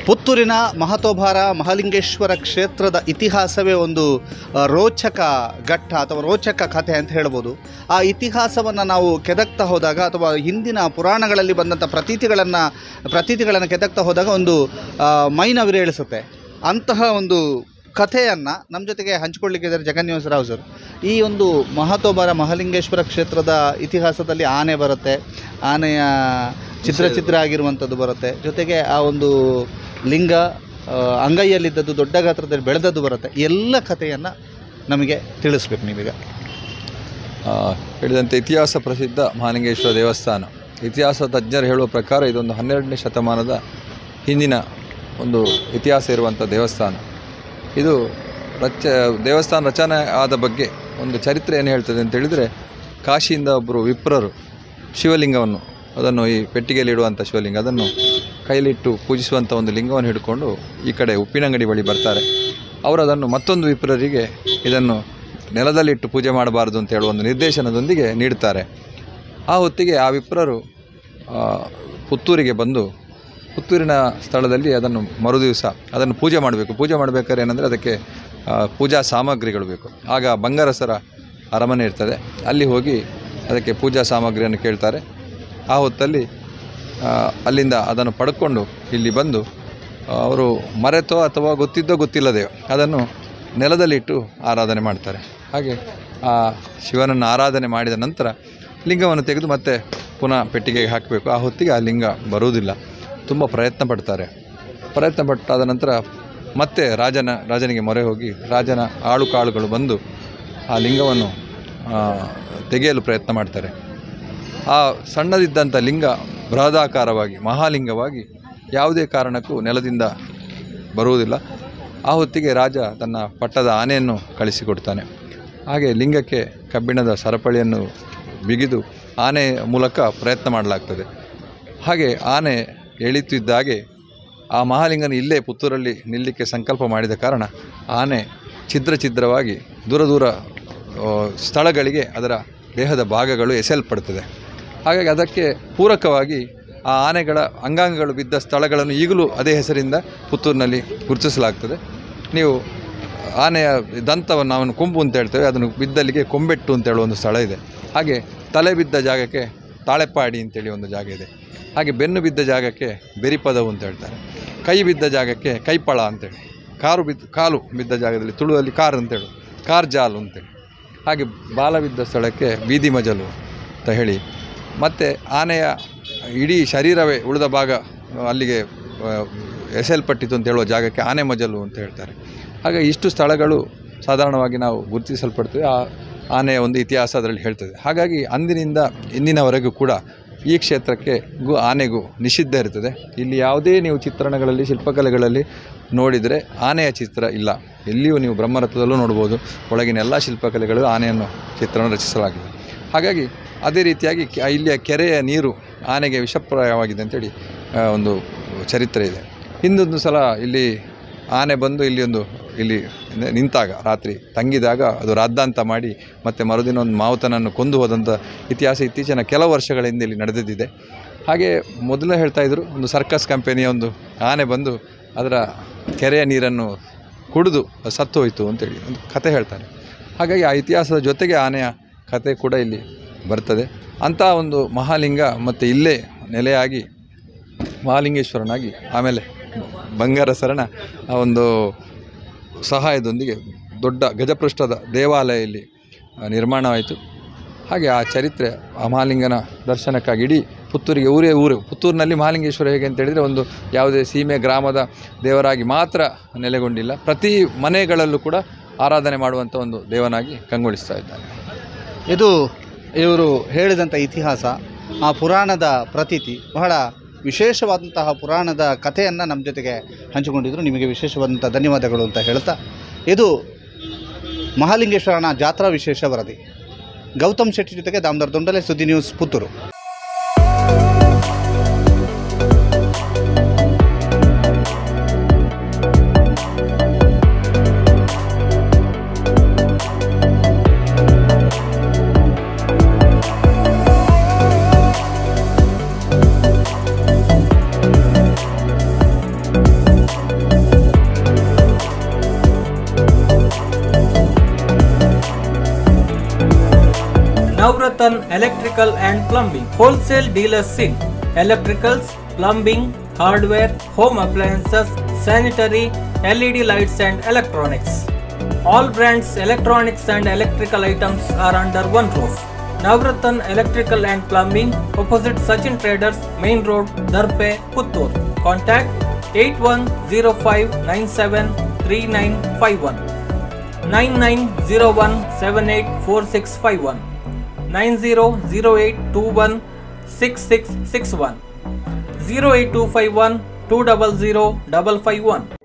ಪುತ್ತೂರಿನ ಮಹತೋಭಾರ ಮಹಾಲಿಂಗೇಶ್ವರ ಕ್ಷೇತ್ರದ ಇತಿಹಾಸವೇ ಒಂದು ರೋಚಕ ಘಟ್ಟ ಅಥವಾ ರೋಚಕ ಕಥೆ ಅಂತ ಹೇಳ್ಬೋದು. ಆ ಇತಿಹಾಸವನ್ನು ನಾವು ಕೆದಕ್ತಾ ಹೋದಾಗ ಅಥವಾ ಹಿಂದಿನ ಪುರಾಣಗಳಲ್ಲಿ ಬಂದಂಥ ಪ್ರತೀತಿಗಳನ್ನು ಕೆದಕ್ತಾ ಹೋದಾಗ ಒಂದು ಮೈನವಿರೇಳಿಸುತ್ತೆ. ಅಂತಹ ಒಂದು ಕಥೆಯನ್ನು ನಮ್ಮ ಜೊತೆಗೆ ಹಂಚಿಕೊಳ್ಳಿಕ್ಕಿದ್ದಾರೆ ಜಗನ್ಯೂಸ್ ರಾವ್ ಸರ್. ಈ ಒಂದು ಮಹತೋಭಾರ ಮಹಾಲಿಂಗೇಶ್ವರ ಕ್ಷೇತ್ರದ ಇತಿಹಾಸದಲ್ಲಿ ಆನೆ ಬರುತ್ತೆ, ಆನೆಯ ಚಿತ್ರ ಆಗಿರುವಂಥದ್ದು ಬರುತ್ತೆ, ಜೊತೆಗೆ ಆ ಒಂದು ಲಿಂಗ ಅಂಗೈಯಲ್ಲಿದ್ದದ್ದು ದೊಡ್ಡ ಗಾತ್ರದಲ್ಲಿ ಬೆಳೆದದ್ದು ಬರುತ್ತೆ. ಎಲ್ಲ ಕಥೆಯನ್ನು ನಮಗೆ ತಿಳಿಸ್ಬೇಕು ನೀವೀಗ. ಹೇಳಿದಂತೆ ಇತಿಹಾಸ ಪ್ರಸಿದ್ಧ ಮಹಾಲಿಂಗೇಶ್ವರ ದೇವಸ್ಥಾನ, ಇತಿಹಾಸ ತಜ್ಞರು ಹೇಳುವ ಪ್ರಕಾರ ಇದೊಂದು 12ನೇ ಶತಮಾನದ ಹಿಂದಿನ ಒಂದು ಇತಿಹಾಸ ಇರುವಂಥ ದೇವಸ್ಥಾನ. ಇದು ದೇವಸ್ಥಾನ ರಚನೆ ಆದ ಬಗ್ಗೆ ಒಂದು ಚರಿತ್ರೆ ಏನು ಹೇಳ್ತದೆ ಅಂತ ಹೇಳಿದರೆ, ಕಾಶಿಯಿಂದ ಒಬ್ಬರು ವಿಪ್ರರು ಶಿವಲಿಂಗವನ್ನು, ಅದನ್ನು ಈ ಪೆಟ್ಟಿಗೆಯಲ್ಲಿ ಇಡುವಂಥ ಶಿವಲಿಂಗ, ಅದನ್ನು ಕೈಲಿಟ್ಟು ಪೂಜಿಸುವಂಥ ಒಂದು ಲಿಂಗವನ್ನು ಹಿಡ್ಕೊಂಡು ಈ ಕಡೆ ಉಪ್ಪಿನಂಗಡಿ ಬಳಿ ಬರ್ತಾರೆ. ಅವರು ಅದನ್ನು ಮತ್ತೊಂದು ವಿಪ್ರರಿಗೆ ಇದನ್ನು ನೆಲದಲ್ಲಿಟ್ಟು ಪೂಜೆ ಮಾಡಬಾರ್ದು ಅಂತ ಹೇಳುವ ಒಂದು ನಿರ್ದೇಶನದೊಂದಿಗೆ ನೀಡ್ತಾರೆ. ಆ ಹೊತ್ತಿಗೆ ಆ ವಿಪ್ರರು ಪುತ್ತೂರಿಗೆ ಬಂದು ಪುತ್ತೂರಿನ ಸ್ಥಳದಲ್ಲಿ ಅದನ್ನು ಮರುದಿವಸ ಅದನ್ನು ಪೂಜೆ ಮಾಡಬೇಕು. ಪೂಜೆ ಮಾಡಬೇಕಾದ್ರೆ ಏನಂದರೆ ಅದಕ್ಕೆ ಪೂಜಾ ಸಾಮಗ್ರಿಗಳು ಬೇಕು. ಆಗ ಬಂಗಾರಸರ ಅರಮನೆ ಇರ್ತದೆ, ಅಲ್ಲಿ ಹೋಗಿ ಅದಕ್ಕೆ ಪೂಜಾ ಸಾಮಗ್ರಿಯನ್ನು ಕೇಳ್ತಾರೆ. ಆ ಹೊತ್ತಲ್ಲಿ ಅಲ್ಲಿಂದ ಅದನ್ನು ಪಡ್ಕೊಂಡು ಇಲ್ಲಿ ಬಂದು ಅವರು ಮರೆತೋ ಅಥವಾ ಗೊತ್ತಿದ್ದೋ ಗೊತ್ತಿಲ್ಲದೆಯೋ ಅದನ್ನು ನೆಲದಲ್ಲಿಟ್ಟು ಆರಾಧನೆ ಮಾಡ್ತಾರೆ. ಹಾಗೆ ಆ ಶಿವನನ್ನು ಆರಾಧನೆ ಮಾಡಿದ ನಂತರ ಲಿಂಗವನ್ನು ತೆಗೆದು ಮತ್ತೆ ಪುನಃ ಪೆಟ್ಟಿಗೆಗೆ ಹಾಕಬೇಕು. ಆ ಹೊತ್ತಿಗೆ ಆ ಲಿಂಗ ಬರುವುದಿಲ್ಲ. ತುಂಬ ಪ್ರಯತ್ನ ಪಟ್ಟಾದ ನಂತರ ಮತ್ತೆ ರಾಜನಿಗೆ ಮೊರೆ ಹೋಗಿ ರಾಜನ ಆಳುಕಾಳುಗಳು ಬಂದು ಆ ಲಿಂಗವನ್ನು ತೆಗೆಯಲು ಪ್ರಯತ್ನ ಮಾಡ್ತಾರೆ. ಆ ಸಣ್ಣದಿದ್ದಂಥ ಲಿಂಗ ಬೃಹದಾಕಾರವಾಗಿ ಮಹಾಲಿಂಗವಾಗಿ ಯಾವುದೇ ಕಾರಣಕ್ಕೂ ನೆಲದಿಂದ ಬರುವುದಿಲ್ಲ. ಆ ಹೊತ್ತಿಗೆ ರಾಜ ತನ್ನ ಪಟ್ಟದ ಆನೆಯನ್ನು ಕಳಿಸಿಕೊಡ್ತಾನೆ. ಹಾಗೆ ಲಿಂಗಕ್ಕೆ ಕಬ್ಬಿಣದ ಸರಪಳಿಯನ್ನು ಬಿಗಿದು ಆನೆ ಮೂಲಕ ಪ್ರಯತ್ನ ಮಾಡಲಾಗ್ತದೆ. ಹಾಗೆ ಆನೆ ಎಳೀತಿದ್ದಾಗೆ ಆ ಮಹಾಲಿಂಗನ ಇಲ್ಲೇ ಪುತ್ತೂರಲ್ಲಿ ನಿಲ್ಲಕ್ಕೆ ಸಂಕಲ್ಪ ಮಾಡಿದ ಕಾರಣ ಆನೆ ಛಿದ್ರವಾಗಿ ದೂರ ಸ್ಥಳಗಳಿಗೆ ಅದರ ದೇಹದ ಭಾಗಗಳು ಎಸೆಯಲ್ಪಡ್ತದೆ. ಹಾಗಾಗಿ ಅದಕ್ಕೆ ಪೂರಕವಾಗಿ ಆ ಆನೆಗಳ ಅಂಗಾಂಗಗಳು ಬಿದ್ದ ಸ್ಥಳಗಳನ್ನು ಈಗಲೂ ಅದೇ ಹೆಸರಿಂದ ಪುತ್ತೂರಿನಲ್ಲಿ ಗುರುತಿಸಲಾಗ್ತದೆ. ನೀವು ಆನೆಯ ದಂತವನ್ನು ಅವನು ಕೊಂಬು ಅಂತ ಹೇಳ್ತೇವೆ, ಅದನ್ನು ಬಿದ್ದಲ್ಲಿಗೆ ಕೊಂಬೆಟ್ಟು ಅಂತ ಹೇಳುವ ಒಂದು ಸ್ಥಳ ಇದೆ. ಹಾಗೆ ತಲೆ ಬಿದ್ದ ಜಾಗಕ್ಕೆ ತಾಳೆಪ್ಪಾಡಿ ಅಂತೇಳಿ ಒಂದು ಜಾಗ ಇದೆ. ಹಾಗೆ ಬೆನ್ನು ಬಿದ್ದ ಜಾಗಕ್ಕೆ ಬೆರಿಪದವು ಅಂತ ಹೇಳ್ತಾರೆ. ಕೈ ಬಿದ್ದ ಜಾಗಕ್ಕೆ ಕೈಪಳ ಅಂತೇಳಿ, ಕಾಲು ಬಿದ್ದ ಜಾಗದಲ್ಲಿ ತುಳುವಲ್ಲಿ ಕಾರ್ ಅಂತೇಳಿ ಕಾರ್ಜಾಲು ಅಂತೇಳಿ, ಹಾಗೆ ಬಾಲ ಬಿದ್ದ ಸ್ಥಳಕ್ಕೆ ಬೀದಿ ಮಜಲು ಅಂತ ಹೇಳಿ, ಮತ್ತು ಆನೆಯ ಇಡೀ ಶರೀರವೇ ಉಳಿದ ಭಾಗ ಅಲ್ಲಿಗೆ ಎಸೆಯಲ್ಪಟ್ಟಿತು ಅಂತ ಹೇಳುವ ಜಾಗಕ್ಕೆ ಆನೆ ಮಜಲು ಅಂತ ಹೇಳ್ತಾರೆ. ಹಾಗೆ ಇಷ್ಟು ಸ್ಥಳಗಳು ಸಾಧಾರಣವಾಗಿ ನಾವು ಗುರುತಿಸಲ್ಪಡ್ತೇವೆ. ಆ ಆನೆಯ ಒಂದು ಇತಿಹಾಸ ಅದರಲ್ಲಿ ಹೇಳ್ತದೆ. ಹಾಗಾಗಿ ಅಂದಿನಿಂದ ಇಂದಿನವರೆಗೂ ಕೂಡ ಈ ಕ್ಷೇತ್ರಕ್ಕೆ ಆನೆಗೂ ನಿಷಿದ್ಧ ಇರ್ತದೆ. ಇಲ್ಲಿ ಯಾವುದೇ ನೀವು ಚಿತ್ರಣಗಳಲ್ಲಿ ಶಿಲ್ಪಕಲೆಗಳಲ್ಲಿ ನೋಡಿದರೆ ಆನೆಯ ಚಿತ್ರ ಇಲ್ಲ. ಎಲ್ಲಿಯೂ ನೀವು ಬ್ರಹ್ಮರಥದಲ್ಲೂ ನೋಡ್ಬೋದು, ಒಳಗಿನ ಎಲ್ಲ ಶಿಲ್ಪಕಲೆಗಳು ಆನೆಯನ್ನು ಚಿತ್ರಣ ರಚಿಸಲಾಗಿದೆ. ಹಾಗಾಗಿ ಅದೇ ರೀತಿಯಾಗಿ ಇಲ್ಲಿಯ ಕೆರೆಯ ನೀರು ಆನೆಗೆ ವಿಷಪ್ರಾಯವಾಗಿದೆ ಅಂತೇಳಿ ಒಂದು ಚರಿತ್ರೆ ಇದೆ. ಹಿಂದೊಂದು ಸಲ ಇಲ್ಲಿ ಆನೆ ಬಂದು ಇಲ್ಲಿ ನಿಂತಾಗ ರಾತ್ರಿ ತಂಗಿದಾಗ ಅದು ರಾದ್ದಾಂತ ಮಾಡಿ ಮತ್ತು ಮರುದಿನ ಒಂದು ಮಾವುತನನ್ನು ಕೊಂದು ಹೋದಂಥ ಇತಿಹಾಸ ಇತ್ತೀಚಿನ ಕೆಲವು ವರ್ಷಗಳ ಹಿಂದೆ ಇಲ್ಲಿ ನಡೆದಿದೆ. ಹಾಗೆ ಮೊದಲೇ ಹೇಳ್ತಾಯಿದ್ರು, ಒಂದು ಸರ್ಕಸ್ ಕಂಪೆನಿಯ ಒಂದು ಆನೆ ಬಂದು ಅದರ ಕೆರೆಯ ನೀರನ್ನು ಕುಡಿದು ಸತ್ತು ಹೋಯಿತು ಅಂತೇಳಿ ಒಂದು ಕತೆ ಹೇಳ್ತಾರೆ. ಹಾಗಾಗಿ ಆ ಇತಿಹಾಸದ ಜೊತೆಗೆ ಆನೆಯ ಕತೆ ಕೂಡ ಇಲ್ಲಿ ಬರ್ತದೆ. ಅಂಥ ಒಂದು ಮಹಾಲಿಂಗ ಮತ್ತು ಇಲ್ಲೇ ನೆಲೆಯಾಗಿ ಮಹಾಲಿಂಗೇಶ್ವರನಾಗಿ ಆಮೇಲೆ ಬಂಗಾರಸರನ ಆ ಒಂದು ಸಹಾಯದೊಂದಿಗೆ ದೊಡ್ಡ ಗಜಪೃಷ್ಠದ ದೇವಾಲಯ ಇಲ್ಲಿ ನಿರ್ಮಾಣವಾಯಿತು. ಹಾಗೆ ಆ ಚರಿತ್ರೆ, ಆ ಮಹಾಲಿಂಗನ ದರ್ಶನಕ್ಕಾಗಿ ಇಡೀ ಪುತ್ತೂರಿಗೆ ಊರು ಪುತ್ತೂರಿನಲ್ಲಿ ಮಹಾಲಿಂಗೇಶ್ವರ ಹೇಗೆ ಅಂತ ಹೇಳಿದರೆ ಒಂದು ಯಾವುದೇ ಸೀಮೆ ಗ್ರಾಮದ ದೇವರಾಗಿ ಮಾತ್ರ ನೆಲೆಗೊಂಡಿಲ್ಲ, ಪ್ರತಿ ಮನೆಗಳಲ್ಲೂ ಕೂಡ ಆರಾಧನೆ ಮಾಡುವಂಥ ಒಂದು ದೇವನಾಗಿ ಕಂಗೊಳಿಸ್ತಾ ಇದ್ದಾನೆ. ಇದು ಇವರು ಹೇಳಿದಂಥ ಇತಿಹಾಸ, ಆ ಪುರಾಣದ ಪ್ರತೀತಿ, ಬಹಳ ವಿಶೇಷವಾದಂತಹ ಪುರಾಣದ ಕಥೆಯನ್ನು ನಮ್ಮ ಜೊತೆಗೆ ಹಂಚಿಕೊಂಡಿದ್ರು. ನಿಮಗೆ ವಿಶೇಷವಾದಂಥ ಧನ್ಯವಾದಗಳು ಅಂತ ಹೇಳ್ತಾ, ಇದು ಮಹಾಲಿಂಗೇಶ್ವರನ ಜಾತ್ರಾ ವಿಶೇಷ ವರದಿ. ಗೌತಮ್ ಶೆಟ್ಟಿ ಜೊತೆಗೆ ದಾಮೋದರ್ ದೊಂಡಲೆ, ಸುದ್ದಿ news, Puttur. Navratna Electrical and Plumbing, wholesale dealers in electricals, plumbing, hardware, home appliances, sanitary, LED lights and electronics. All brands electronics and electrical items are under one roof. Navratna Electrical and Plumbing, opposite Sachin Traders, Main Road, Darpe, Puttur. Contact 8105973951, 9901784651, 9008216661, 08251 200 551.